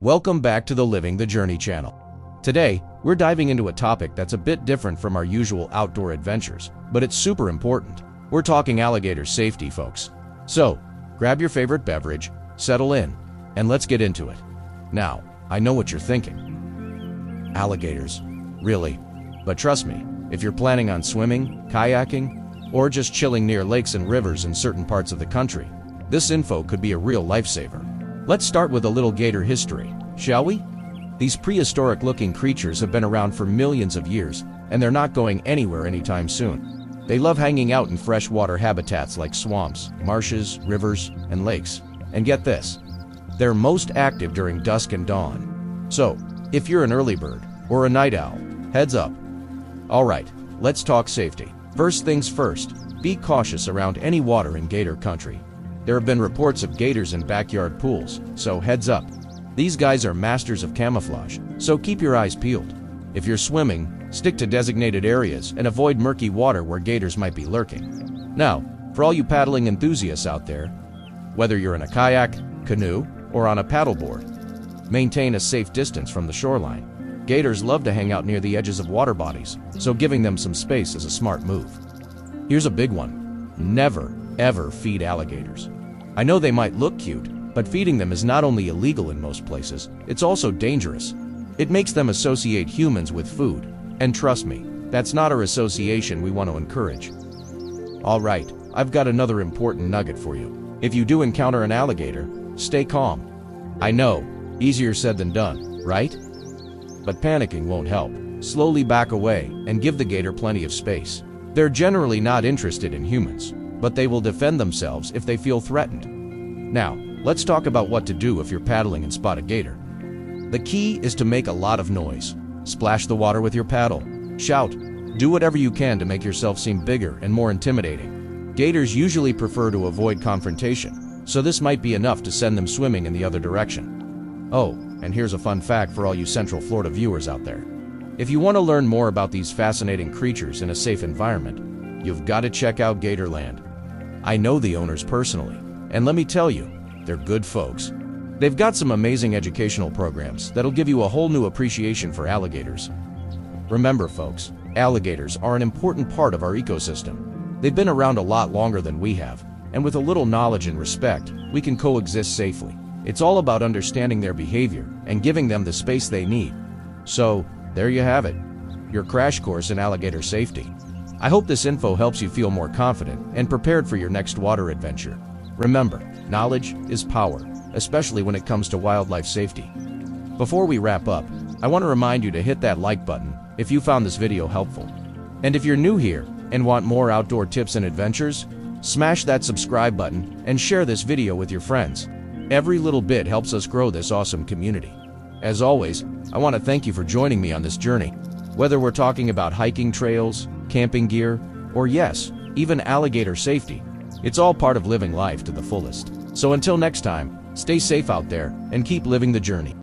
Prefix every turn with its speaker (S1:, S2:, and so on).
S1: Welcome back to the Living the Journey channel. Today, we're diving into a topic that's a bit different from our usual outdoor adventures, but it's super important. We're talking alligator safety, folks. So, grab your favorite beverage, settle in, and let's get into it. Now, I know what you're thinking. Alligators? Really? But trust me, if you're planning on swimming, kayaking, or just chilling near lakes and rivers in certain parts of the country, this info could be a real lifesaver. Let's start with a little gator history, shall we? These prehistoric-looking creatures have been around for millions of years, and they're not going anywhere anytime soon. They love hanging out in freshwater habitats like swamps, marshes, rivers, and lakes. And get this, they're most active during dusk and dawn. So, if you're an early bird or a night owl, heads up. Alright, let's talk safety. First things first, be cautious around any water in gator country. There have been reports of gators in backyard pools, so heads up. These guys are masters of camouflage, so keep your eyes peeled. If you're swimming, stick to designated areas and avoid murky water where gators might be lurking. Now, for all you paddling enthusiasts out there, whether you're in a kayak, canoe, or on a paddleboard, maintain a safe distance from the shoreline. Gators love to hang out near the edges of water bodies, so giving them some space is a smart move. Here's a big one. Never, ever feed alligators. I know they might look cute, but feeding them is not only illegal in most places, it's also dangerous. It makes them associate humans with food, and trust me, that's not our association we want to encourage. Alright, I've got another important nugget for you. If you do encounter an alligator, stay calm. I know, easier said than done, right? But panicking won't help. Slowly back away and give the gator plenty of space. They're generally not interested in humans, but they will defend themselves if they feel threatened. Now, let's talk about what to do if you're paddling and spot a gator. The key is to make a lot of noise. Splash the water with your paddle. Shout. Do whatever you can to make yourself seem bigger and more intimidating. Gators usually prefer to avoid confrontation, so this might be enough to send them swimming in the other direction. Oh, and here's a fun fact for all you Central Florida viewers out there. If you want to learn more about these fascinating creatures in a safe environment, you've got to check out Gatorland. I know the owners personally, and let me tell you, they're good folks. They've got some amazing educational programs that'll give you a whole new appreciation for alligators. Remember, folks, alligators are an important part of our ecosystem. They've been around a lot longer than we have, and with a little knowledge and respect, we can coexist safely. It's all about understanding their behavior and giving them the space they need. So, there you have it, your crash course in alligator safety. I hope this info helps you feel more confident and prepared for your next water adventure. Remember, knowledge is power, especially when it comes to wildlife safety. Before we wrap up, I want to remind you to hit that like button if you found this video helpful. And if you're new here and want more outdoor tips and adventures, smash that subscribe button and share this video with your friends. Every little bit helps us grow this awesome community. As always, I want to thank you for joining me on this journey. Whether we're talking about hiking trails, camping gear, or yes, even alligator safety, it's all part of living life to the fullest. So until next time, stay safe out there and keep living the journey.